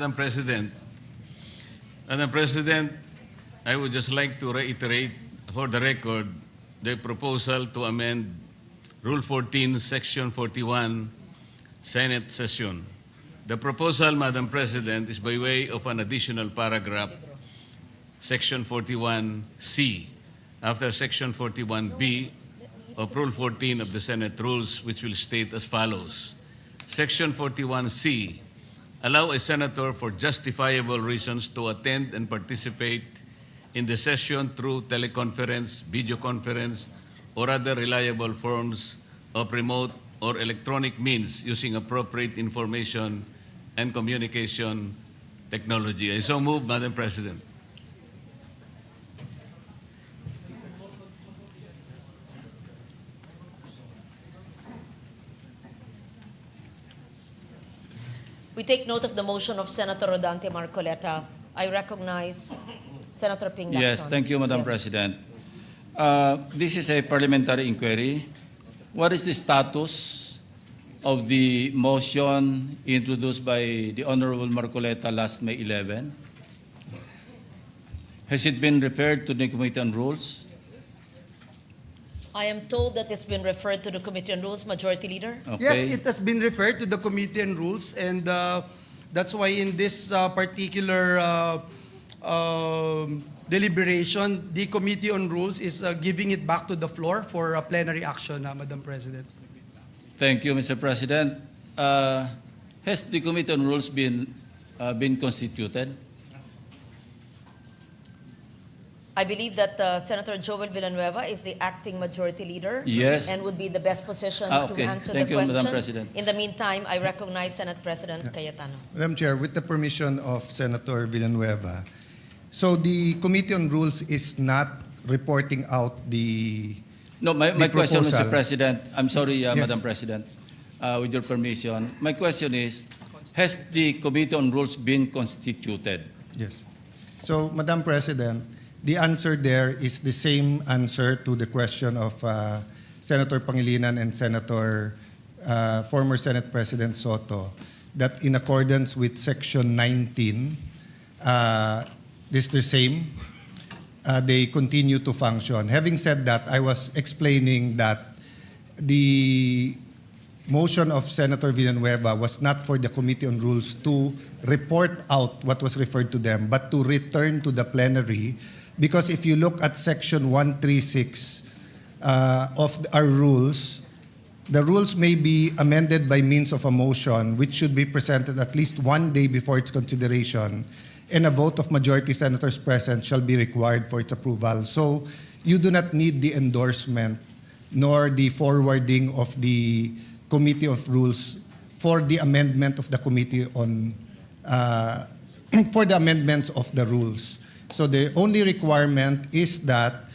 Madam President, I would just like to reiterate for the record the proposal to amend Rule 14, Section 41, Senate session. The proposal, Madam President, is by way of an additional paragraph, Section 41C, after Section 41B of Rule 14 of the Senate Rules, which will state as follows. Section 41C, allow a senator for justifiable reasons to attend and participate in the session through teleconference, video conference, or other reliable forms of remote or electronic means using appropriate information and communication technology. I so move, Madam President. We take note of the motion of Senator Rodante Marcoleta. I recognize Senator Ping Lacson. Yes, thank you, Madam President. This is a parliamentary inquiry. What is the status of the motion introduced by the Honorable Marcoleta last May 11? Has it been referred to the Committee on Rules? I am told that it's been referred to the Committee on Rules, Majority Leader. Okay. Yes, it has been referred to the Committee on Rules, and that's why in this particular deliberation, the Committee on Rules is giving it back to the floor for a plenary action, Madam President. Thank you, Mr. President. Has the Committee on Rules been constituted? I believe that Senator Joel Villanueva is the acting Majority Leader. Yes. And would be the best positioned Okay. to answer Thank the you, question. Madam President. In the meantime, I recognize Senate President Cayetano. Madam Chair, with the permission of Senator Villanueva, so the Committee on Rules is not reporting out the... No, my question, proposal. Mr. President, I'm sorry, Yes. Madam President, with your permission. My question is, has the Committee on Rules been constituted? Yes. So, Madam President, the answer there is the same answer to the question of Senator Pangilinan and former Senate President Soto, that in accordance with Section 19, this is the same. They continue to function. Having said that, I was explaining that the motion of Senator Villanueva was not for the Committee on Rules to report out what was referred to them, but to return to the plenary. Because if you look at Section 136 of our rules, the rules may be amended by means of a motion, which should be presented at least one day before its consideration, and a vote of majority senators present shall be required for its approval. So you do not need the endorsement nor the forwarding of the Committee of Rules for the amendment of the Committee on for the amendments of the rules. So the only requirement is that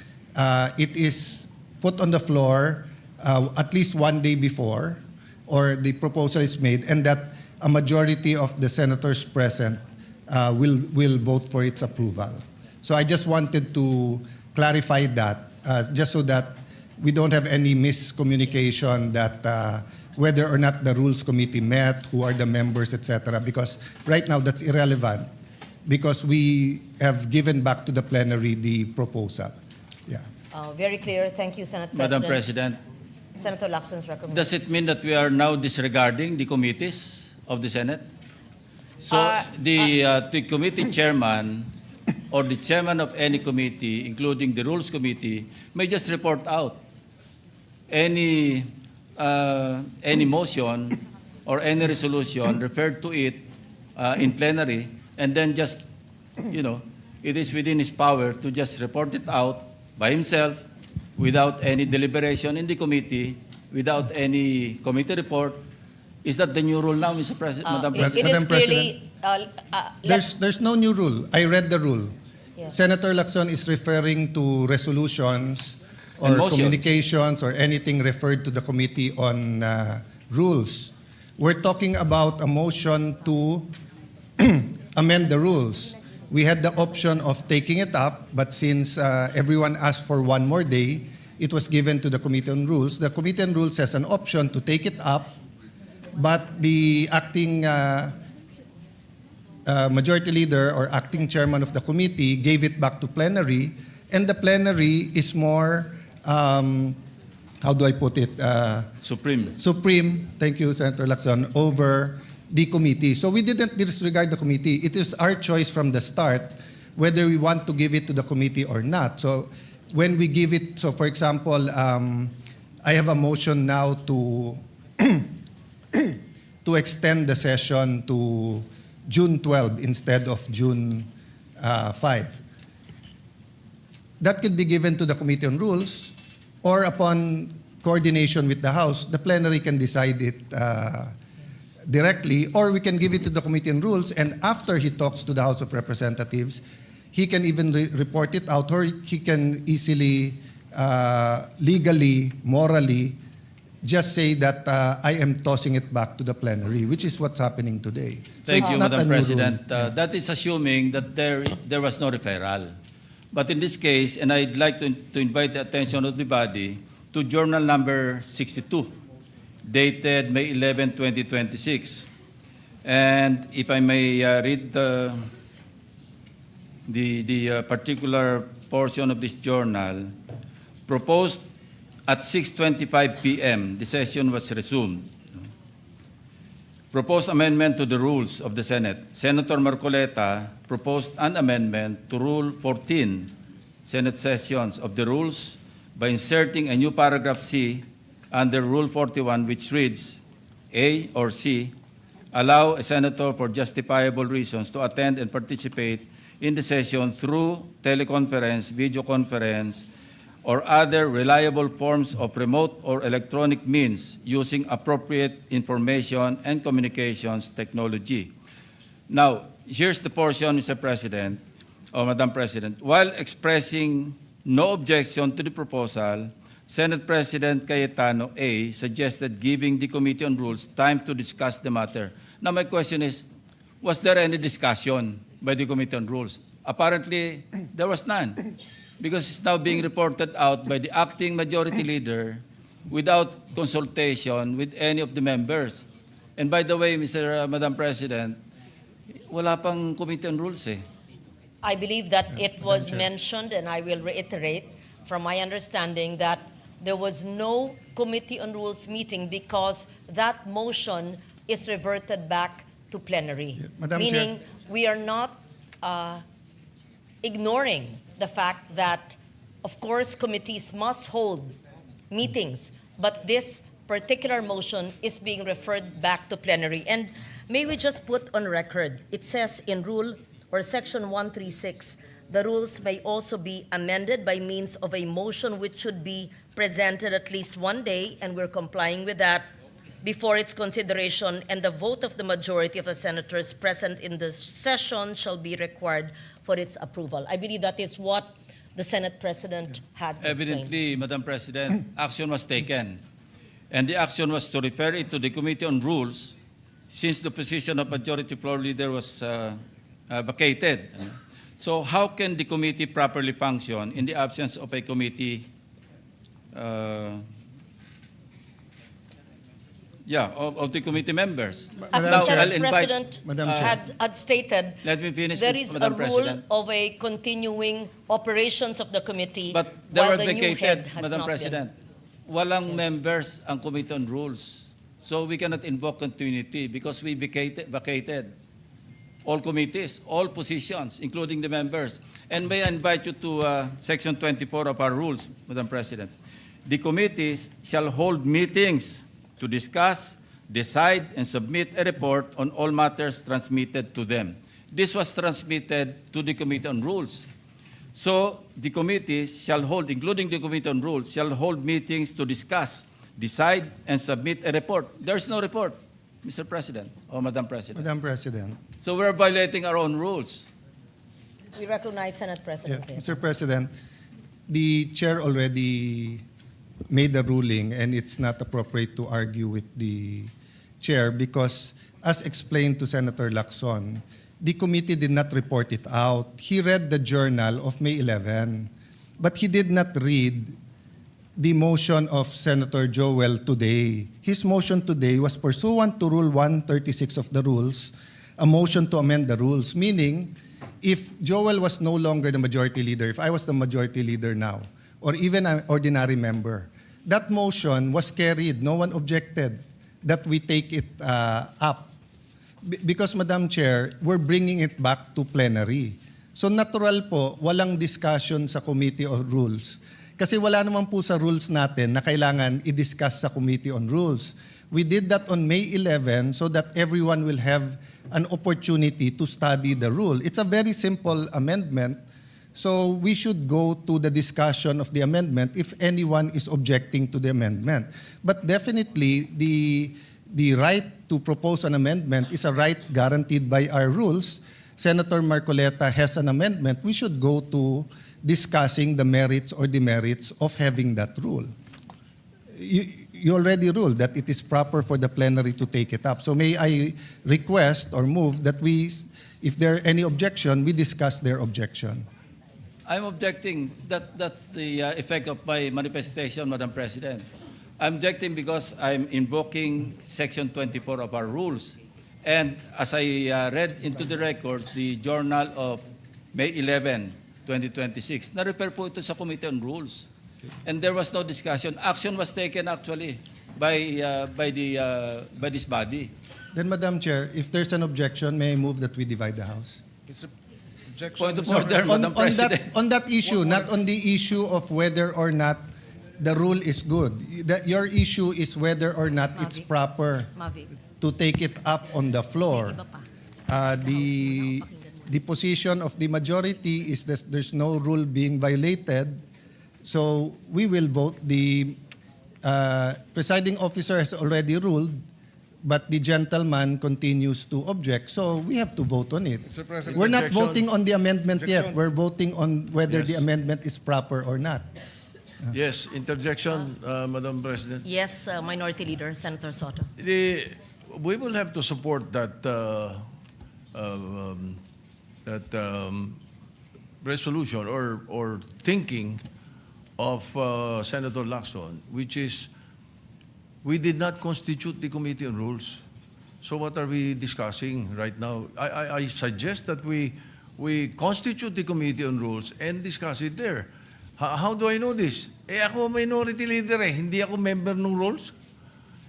it is put on the floor at least one day before, or the proposal is made, and that a majority of the senators present will vote for its approval. So I just wanted to clarify that, just so that we don't have any miscommunication that whether or not the Rules Committee met, who are the members, etc. Because right now that's irrelevant, because we have given back to the plenary the proposal. Yeah. Very clear. Thank you, Senate President. Madam President, Senator Lacson's recommendation. does it mean that we are now disregarding the committees of the Senate? So the committee chairman or the chairman of any committee, including the Rules Committee, may just report out any motion or any resolution referred to it in plenary, and then just, it is within his power to just report it out by himself without any deliberation in the committee, without any committee report. Is that the new rule now, Mr. President, Madam President? It is Madam clearly... There's no new rule. I read the rule. Yes. Senator Lacson is referring to resolutions or And motions. communications or anything referred to the Committee on Rules. We're talking about a motion to amend the rules. We had the option of taking it up, but since everyone asked for one more day, it was given to the Committee on Rules. The Committee on Rules has an option to take it up, but the acting majority leader or acting chairman of the committee gave it back to plenary, and the plenary is more, how do I put it? Supreme, thank you, Senator Lacson, over the committee. So we didn't disregard the committee. It is our choice from the start whether we want to give it to the committee or not. So when we give it, so for example, I have a motion now to to extend the session to June 12 instead of June 5. That could be given to the Committee on Rules, or upon coordination with the House, the plenary can decide it directly, or we can give it to the Committee on Rules, and after he talks to the House of Representatives, he can even report it out, or he can easily, legally, morally, just say that I am tossing it back to the plenary, which is what's happening today. Thank it's you, not Madam a new rule. President. That is assuming that there was no referral. But in this case, and I'd like to invite the attention of the body to journal number 62, dated May 11, 2026. And if I may read the particular portion of this journal, proposed at 6:25 p.m., the session was resumed. Proposed amendment to the rules of the Senate. Senator Marcoleta proposed an amendment to Rule 14, Senate sessions of the rules, by inserting a new paragraph C under Rule 41, which reads, A or C, allow a senator for justifiable reasons to attend and participate in the session through teleconference, video conference, or other reliable forms of remote or electronic means using appropriate information and communications technology. Now, here's the portion, Mr. President, or Madam President. While expressing no objection to the proposal, Senate President Cayetano A. suggested giving the Committee on Rules time to discuss the matter. Now, my question is, was there any discussion by the Committee on Rules? Apparently, there was none, because it's now being reported out by the acting majority leader without consultation with any of the members. And by the way, Madam President, wala pang Committee on Rules eh. I believe that it was mentioned, and I will reiterate, from my understanding, that there was no Committee on Rules meeting because that motion is reverted back to plenary. Yeah, Madam Meaning, Chair. we are not ignoring the fact that, of course, committees must hold meetings, but this particular motion is being referred back to plenary. And may we just put on record, it says in Rule or Section 136, the rules may also be amended by means of a motion which should be presented at least one day, and we're complying with that, before its consideration, and the vote of the majority of the senators present in the session shall be required for its approval. I believe that is what the Senate President had explained. Evidently, Madam President, action was taken. And the action was to refer it to the Committee on Rules, since the position of Majority Floor Leader was vacated. So how can the committee properly function in the absence of a committee, of the committee members? As Madam the Chair. Senate I'll invite- President Madam Chair. had stated, Let me finish, there is Madam a rule President. of a continuing operations of the committee, But they while were the new head vacated, has Madam not President. Walang members ang Committee on Rules. So we cannot invoke continuity because we vacated all committees, all positions, including the members. And may I invite you to Section 24 of our rules, Madam President. The committees shall hold meetings to discuss, decide, and submit a report on all matters transmitted to them. This was transmitted to the Committee on Rules. So the committees shall hold, including the Committee on Rules, shall hold meetings to discuss, decide, and submit a report. There's no report, Mr. President or Madam President. Madam President. So we're violating our own rules. We recognize Senate Yeah, President. Cayetano. Mr. President, the chair already made the ruling, and it's not appropriate to argue with the chair because, as explained to Senator Lacson, the committee did not report it out. He read the journal of May 11, but he did not read the motion of Senator Joel today. His motion today was pursuant to Rule 136 of the rules, a motion to amend the rules, meaning if Joel was no longer the majority leader, if I was the majority leader now, or even an ordinary member, that motion was carried. No one objected that we take it up. Because, Madam Chair, we're bringing it back to plenary. So natural po, walang discussion sa Committee on Rules. Kasi wala naman po sa rules natin na kailangan i-discuss sa Committee on Rules. We did that on May 11 so that everyone will have an opportunity to study the rule. It's a very simple amendment, so we should go to the discussion of the amendment if anyone is objecting to the amendment. But definitely, the right to propose an amendment is a right guaranteed by our rules. Senator Marcoleta has an amendment. We should go to discussing the merits or demerits of having that rule. You already ruled that it is proper for the plenary to take it up. So may I request or move that we, if there are any objection, we discuss their objection. I'm objecting. That's the effect of my manifestation, Madam President. I'm objecting because I'm invoking Section 24 of our rules. And as I read into the records, the journal of May 11, 2026, na-refer po ito sa Committee on Rules. And there was no discussion. Action was taken actually by this body. Then, Madam Chair, if there's an objection, may I move that we divide the House? It's a objection. Point of order, Madam President. On that issue, not on the issue of whether or not the rule is good. Your issue is whether or not it's proper to take it up on the floor. The position of the majority is that there's no rule being violated. So we will vote. The presiding officer has already ruled, but the gentleman continues to object. So we have to vote on it. Mr. President, We're not objection. voting on the amendment yet. Objection. We're voting on whether Yes. the amendment is proper or not. Yes, interjection, Madam President. Yes, Minority Leader Senator Soto. We will have to support that resolution or thinking of Senator Lacson, which is we did not constitute the Committee on Rules. So what are we discussing right now? I suggest that we constitute the Committee on Rules and discuss it there. How do I know this? Ako minority leader hindi ako member ng rules.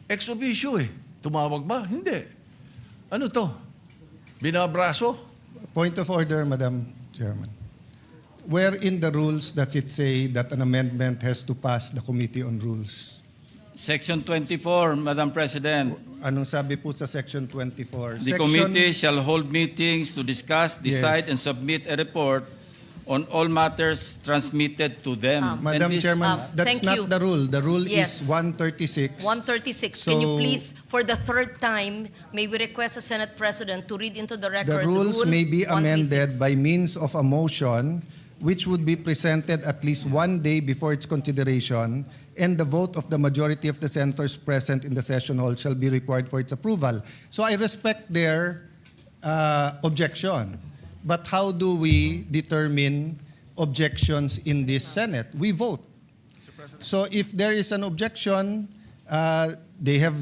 Ex officio Tumawag ba? Hindi. Ano to? Binabraso? Point of order, Madam Chairman. Where in the rules does it say that an amendment has to pass the Committee on Rules? Section 24, Madam President. Anong sabi po sa Section 24? The committee shall hold meetings to discuss, decide, and submit a report on all matters transmitted to them. Madam And this- Chairman, that's thank not you. the rule. The rule Yes. is 136. 136. Can you So- please, for the third time, may we request the Senate President to read into the record The rules Rule may be amended 136. by means of a motion which would be presented at least one day before its consideration, and the vote of the majority of the senators present in the session hall shall be required for its approval. So I respect their objection. But how do we determine objections in this Senate? We vote. So if there is an objection, they have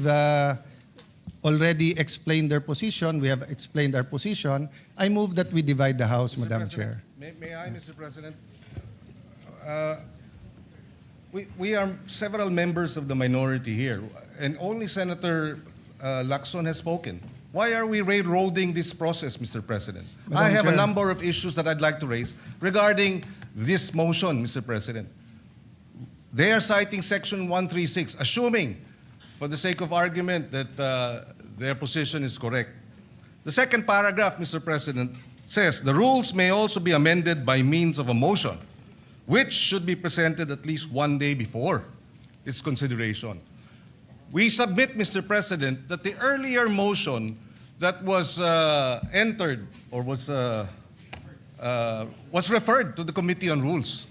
already explained their position. We have explained our position. I move that we divide the House, Madam Chair. May I, Mr. President? We are several members of the minority here, and only Senator Lacson has spoken. Why are we railroading this process, Mr. President? Madam I have Chair. a number of issues that I'd like to raise regarding this motion, Mr. President. They are citing Section 136, assuming, for the sake of argument, that their position is correct. The second paragraph, Mr. President, says the rules may also be amended by means of a motion, which should be presented at least one day before its consideration. We submit, Mr. President, that the earlier motion that was entered or was referred to the Committee on Rules.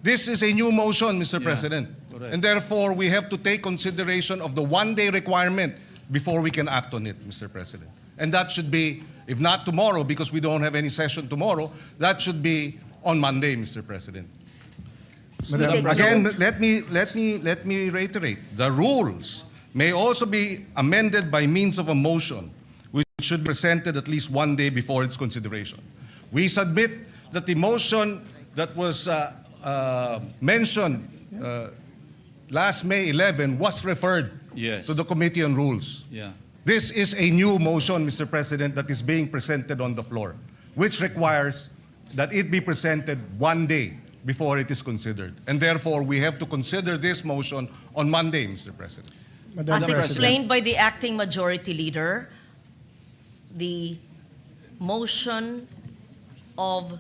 This is a new motion, Mr. President. correct. And therefore, we have to take consideration of the one-day requirement before we can act on it, Mr. President. And that should be, if not tomorrow, because we don't have any session tomorrow, that should be on Monday, Mr. President. Madam Take President. Again, let me reiterate. The rules may also be amended by means of a motion, which should be presented at least 1 day before its consideration. We submit that the motion that was mentioned last May 11 was referred Yes. to the Committee on Rules. Yeah. This is a new motion, Mr. President, that is being presented on the floor, which requires that it be presented 1 day before it is considered. And therefore, we have to consider this motion on Monday, Mr. President. Madam As President. explained by the acting majority leader, the motion of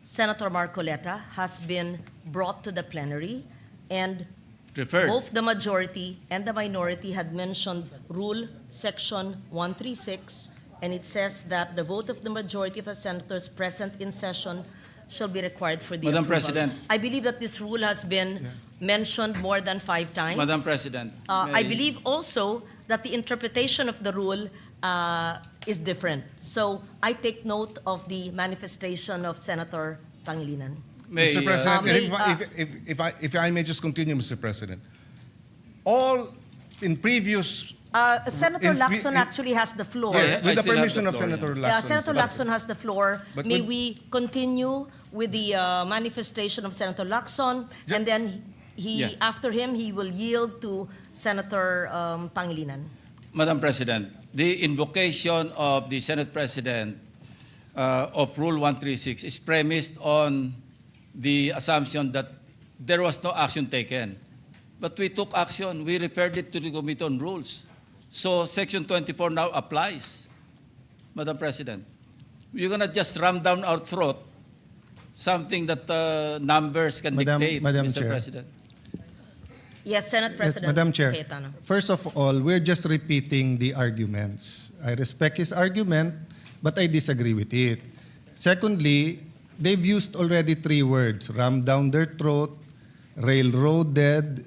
Senator Marcoleta has been brought to the plenary, and Referred. both the majority and the minority had mentioned Rule Section 136, and it says that the vote of the majority of the senators present in session shall be required for the Madam approval. President. I believe that this rule has been mentioned more than 5 times. Madam President. I may- believe also that the interpretation of the rule is different. So I take note of the manifestation of Senator Pangilinan. may, Mr. President, may- if I may just continue, Mr. President. All in previous, Senator In- Lacson in- actually has the floor. Yes, with I the still have permission the of floor, Senator yeah. Lacson. Senator but- Lacson has the floor. But May with- we continue with the manifestation of Senator Lacson, and then Yeah. after him, he will yield to Senator Pangilinan. Madam President, the invocation of the Senate President of Rule 136 is premised on the assumption that there was no action taken. But we took action. We referred it to the Committee on Rules. So Section 24 now applies, Madam President. You're going to just ram down our throat something that numbers can Madam- dictate, Madam Mr. Chair. President. Yes, Senate Yes, President Madam Chair. Cayetano. First of all, we're just repeating the arguments. I respect his argument, but I disagree with it. Secondly, they've used already 3 words: ram down their throat, railroaded,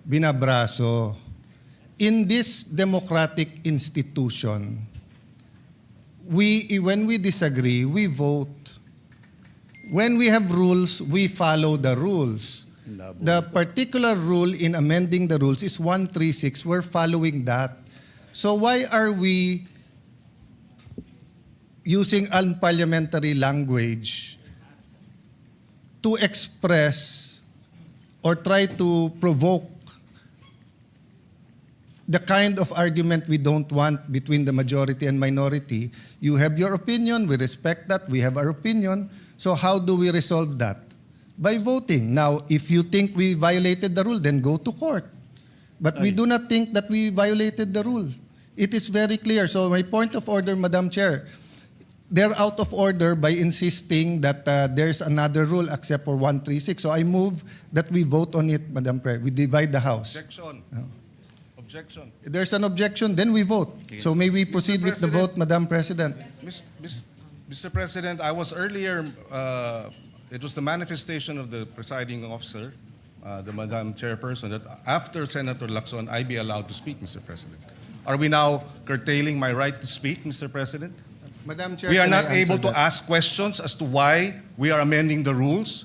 binabraso. In this democratic institution, when we disagree, we vote. When we have rules, we follow the rules. The particular rule in amending the rules is 136. We're following that. So why are we using unparliamentary language to express or try to provoke the kind of argument we don't want between the majority and minority? You have your opinion, we respect that, we have our opinion. So how do we resolve that? By voting. Now, if you think we violated the rule, then go to court. But we do not think that we violated the rule. It is very clear. So my point of order, Madam Chair, they're out of order by insisting that there's another rule except for 136. So I move that we vote on it, Madam Chair. We divide the House. Objection. Objection. If there's an objection, then we vote. So may we proceed with the President. vote, Madam President? Mr. President, I was earlier, it was the manifestation of the presiding officer, the Madam Chairperson, that after Senator Lacson, I be allowed to speak, Mr. President. Are we now curtailing my right to speak, Mr. President? Madam Chair, We are can I not able answer to that? ask questions as to why we are amending the rules.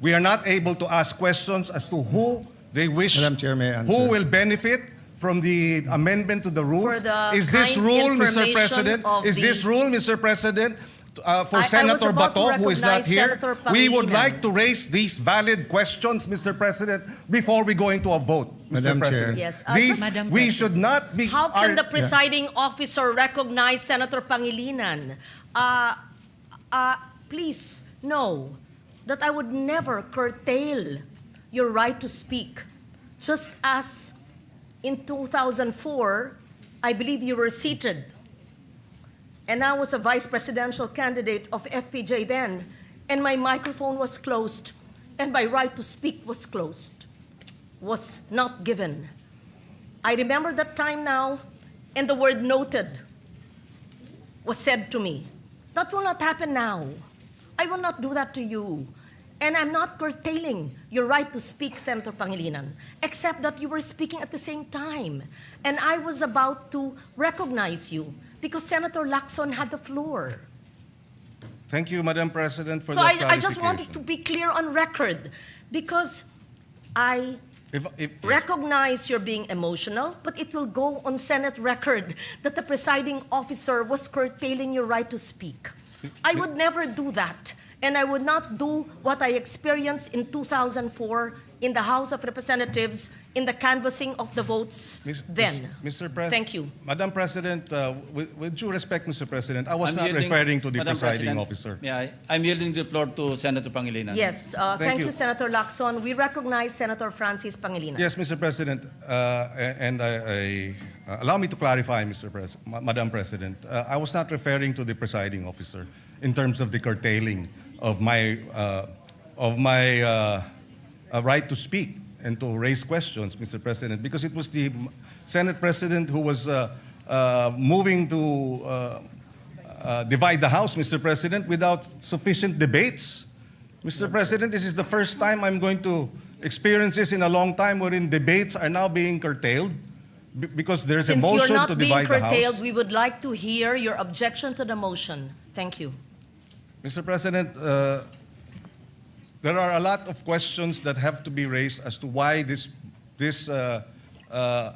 We are not able to ask questions as to who they wish, Madam Chair, may I answer? who will benefit from the amendment to the rules. For the Is this kind rule, Mr. information President? of Is this the- rule, Mr. President, for I was Senator about to Bato, who is not recognize here? Senator We would Pangilinan. like to raise these valid questions, Mr. President, before we go into a vote, Mr. Madam Chair. President. Yes, These, just- Madam we President. should not be... How can are- the presiding officer recognize Senator Pangilinan? Please know that I would never curtail your right to speak. Just as in 2004, I believe you were seated, and I was a vice presidential candidate of FPJ then, and my microphone was closed, and my right to speak was closed, was not given. I remember that time now, and the word noted was said to me. That will not happen now. I will not do that to you. And I'm not curtailing your right to speak, Senator Pangilinan, except that you were speaking at the same time. And I was about to recognize you because Senator Lacson had the floor. Thank you, Madam President, for So that I just wanted to clarification. be clear on record because I Recognize you're being emotional, but it will go on Senate record that the presiding officer was curtailing your right to speak. I would never do that. And I would not do what I experienced in 2004 in the House of Representatives in the canvassing of the votes then. Mr. President. Thank you. Madam President, with due respect, Mr. President, I was I'm not yielding- referring to the Madam presiding President, officer. Yeah, I'm yielding the floor to Senator Pangilinan. Yes, thank you, you. Senator Lacson. We recognize Senator Francis Pangilinan. Yes, Mr. President, and allow me to clarify, Madam President. I was not referring to the presiding officer in terms of the curtailing of my right to speak and to raise questions, Mr. President, because it was the Senate President who was moving to divide the House, Mr. President, without sufficient debates. Mr. President, this is the first time I'm going to experience this in a long time wherein debates are now being curtailed because there's a Since motion you're not to being divide the curtailed, House. we would like to hear your objection to the motion. Thank you. Mr. President, there are a lot of questions that have to be raised as to why this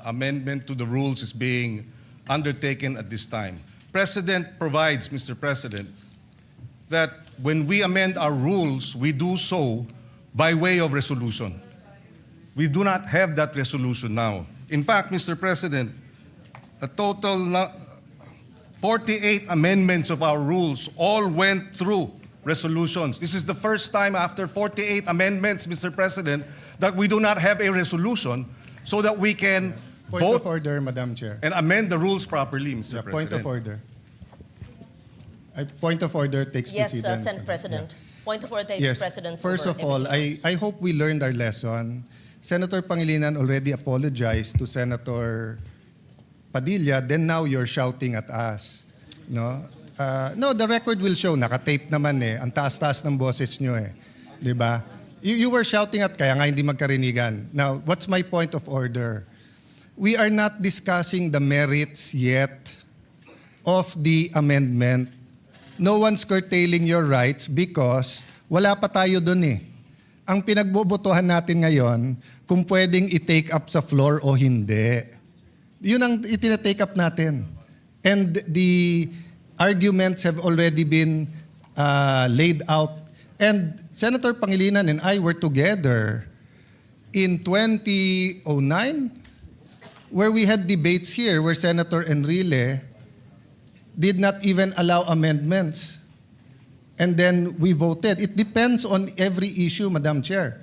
amendment to the rules is being undertaken at this time. Precedent provides, Mr. President, that when we amend our rules, we do so by way of resolution. We do not have that resolution now. In fact, Mr. President, a total 48 amendments of our rules all went through resolutions. This is the first time after 48 amendments, Mr. President, that we do not have a resolution so that we can Point vote of order, Madam Chair. and amend the rules properly, Mr. Yeah, President. point of order. Point of order takes Yes, precedence. Senate President. Point of order takes Yes. precedence. First over of all, everything else. I hope we learned our lesson. Senator Pangilinan already apologized to Senator Padilla, then now you're shouting at us. No? No, the record will show, nakatape naman eh. Ang taas-taas ng boses nyo eh. Di ba? You were shouting at kaya nga hindi magkarinigan. Now, what's my point of order? We are not discussing the merits yet of the amendment. No one's curtailing your rights because wala pa tayo dun eh. Ang pinagbobotohan natin ngayon, kung pwedeng i-take up sa floor o hindi. Yun ang itina-take up natin. And the arguments have already been laid out. And Senator Pangilinan and I were together in 2009 where we had debates here where Senator Enrile did not even allow amendments. And then we voted. It depends on every issue, Madam Chair.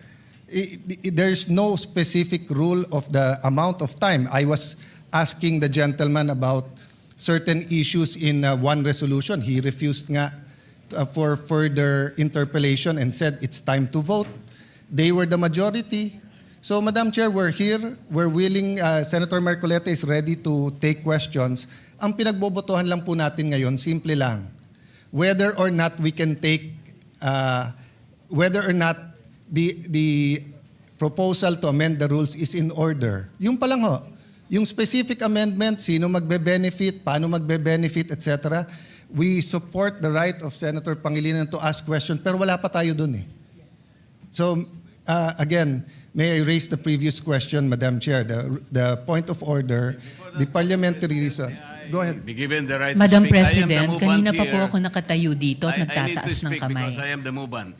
There's no specific rule of the amount of time. I was asking the gentleman about certain issues in one resolution. He refused nga for further interpellation and said it's time to vote. They were the majority. So, Madam Chair, we're here. We're willing. Senator Marcoleta is ready to take questions. Ang pinagbobotohan lang po natin ngayon, simple lang. Whether or not we can take, whether or not the proposal to amend the rules is in order. Yung pa lang ho. Yung specific amendment, sino magbe-benefit, paano magbe-benefit, etc. We support the right of Senator Pangilinan to ask questions, pero wala pa tayo dun eh. So, again, may I raise the previous question, Madam Chair, the point of order, the parliamentary reason. Go ahead. Be given the right Madam to speak. I am the President, movant kanina pa po here. ako nakatayo dito I at need to nagtataas ng speak kamay. because I am the movant.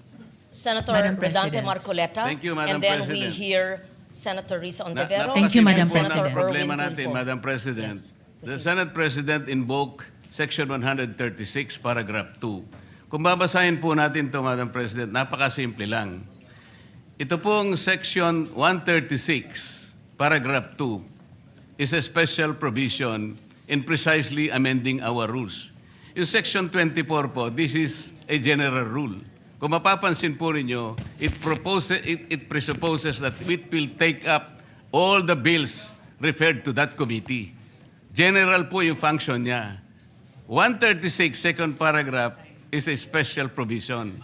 Senator Madam Rodante President. Marcoleta. Thank you, Madam And then we President. hear Senator Risa Ondevero. Thank you, Madam and Senator President. Ang problema Erwin natin, Tulfo. Madam President. Yes, The proceed. Senate President invoked Section 136, Paragraph 2. Kung babasahin po natin ito, Madam President, napakasimple lang. Ito pong Section 136, Paragraph 2, is a special provision in precisely amending our rules. In Section 24 po, this is a general rule. Kung mapapansin po ninyo, it presupposes that it will take up all the bills referred to that committee. General po yung function niya. 136, second paragraph, is a special provision.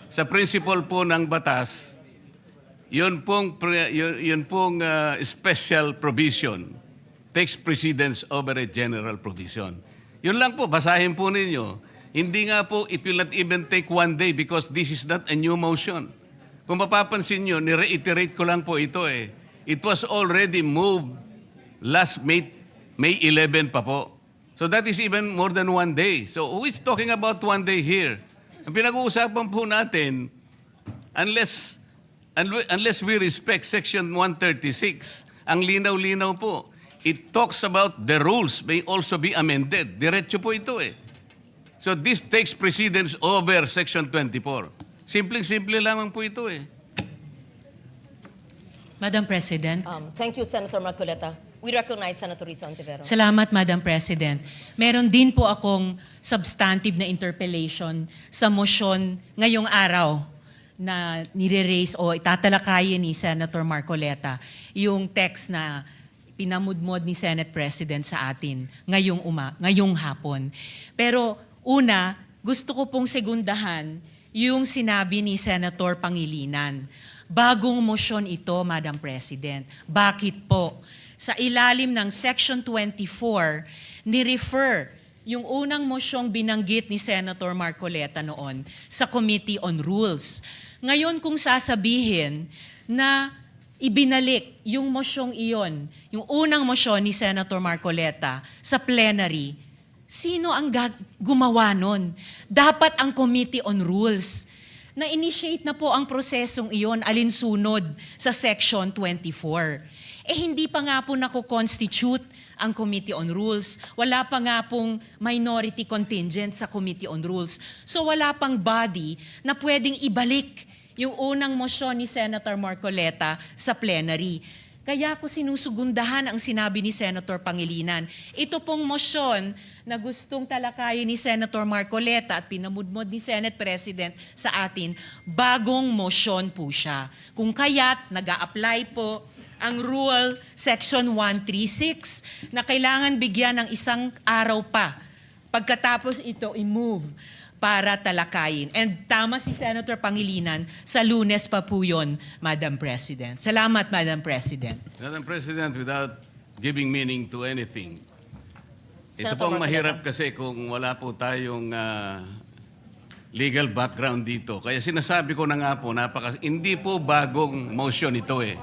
Sa principle po ng batas, yun pong special provision takes precedence over a general provision. Yun lang po, basahin po ninyo. Hindi nga po, it will not even take one day because this is not a new motion. Kung mapapansin nyo, ni-reiterate ko lang po ito eh. It was already moved last May 11 pa po. So that is even more than 1 day. So who is talking about 1 day here? Ang pinag-uusapan po natin, unless we respect Section 136, ang linaw-linaw po, it talks about the rules may also be amended. Diretso po ito eh. So this takes precedence over Section 24. Simpleng-simple lamang po ito eh. Madam President. Thank you, Senator Marcoleta. We recognize Senator Risa Ontiveros. Salamat, Madam President. Meron din po akong substantive na interpellation sa motion ngayong araw na nire-raise o itatalakayin ni Senator Marcoleta, yung text na pinamudmod ni Senate President sa atin ngayong hapon. Pero una, gusto ko pong segundahan yung sinabi ni Senator Pangilinan. Bagong motion ito, Madam President. Bakit po? Sa ilalim ng Section 24, ni-refer yung unang mosyong binanggit ni Senator Marcoleta noon sa Committee on Rules. Ngayon kung sasabihin na ibinalik yung mosyong iyon, yung unang mosyon ni Senator Marcoleta sa plenary, sino ang gumawa nun? Dapat ang Committee on Rules. Na-initiate na po ang prosesong iyon alinsunod sa Section 24. Hindi pa nga po nako-constitute ang Committee on Rules. Wala pa nga pong minority contingent sa Committee on Rules. So wala pang body na pwedeng ibalik yung unang mosyon ni Senator Marcoleta sa plenary. Kaya ko sinusugundahan ang sinabi ni Senator Pangilinan. Ito pong motion na gustong talakayin ni Senator Marcoleta at pinamudmod ni Senate President sa atin, bagong motion po siya. Kung kaya't nag-a-apply po ang Rule Section 136 na kailangan bigyan ng isang araw pa pagkatapos ito i-move para talakayin. And tama si Senator Pangilinan, sa Lunes pa po yun, Madam President. Salamat, Madam President. Madam President, without giving meaning to anything, ito Senator pong Marcoleta. mahirap kasi kung wala po tayong legal background dito. Kaya sinasabi ko na nga po, hindi po bagong motion ito eh.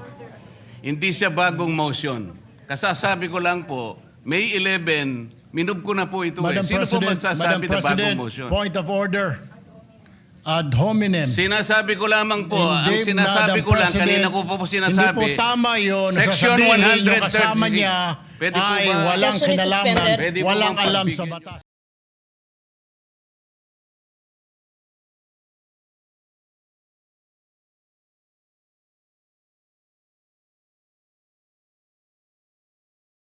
Hindi siya bagong motion. Kasasabi ko lang po, May 11, minub ko na po ito Madam eh. Sino po President, magsasabi na bagong motion? point of order. Ad hominem. Sinasabi ko lamang po, ang Hindi, sinasabi Madam ko lang, President, kanina ko po sinasabi. Hindi po tama yun. Section Sasabihin yung 136. kasama niya Pwede po ay ba? walang Session is kinalaman, suspended. Pwede po walang bang alam sa pagbigyan batas.